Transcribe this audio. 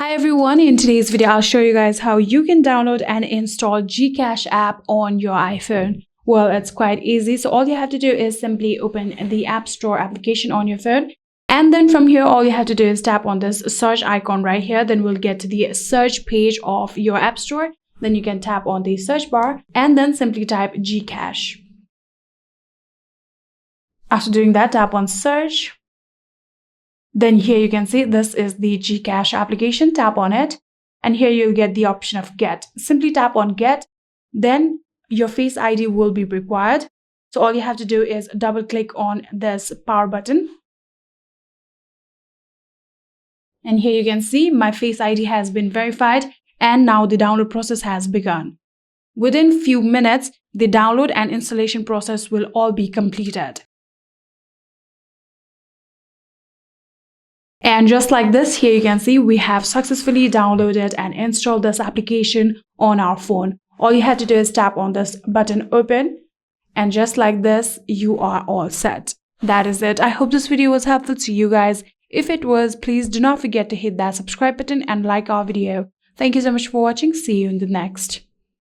Hi everyone, in today's video I'll show you guys how you can download and install GCash app on your iPhone. Well, it's quite easy. So all you have to do is simply open the App Store application on your phone. And then from here, all you have to do is tap on this search icon right here. Then we'll get to the search page of your App Store. Then you can tap on the search bar and then simply type GCash. After doing that, tap on search. Then here you can see this is the GCash application. Tap on it and here you'll get the option of get. Simply tap on get, then your Face ID will be required. So all you have to do is double click on this power button. And here you can see my Face ID has been verified and now the download process has begun. Within few minutes, the download and installation process will all be completed. And just like this, here you can see we have successfully downloaded and installed this application on our phone. All you have to do is tap on this button open, and just like this, you are all set. That is it. I hope this video was helpful to you guys. If it was, please do not forget to hit that subscribe button and like our video. Thank you so much for watching. See you in the next.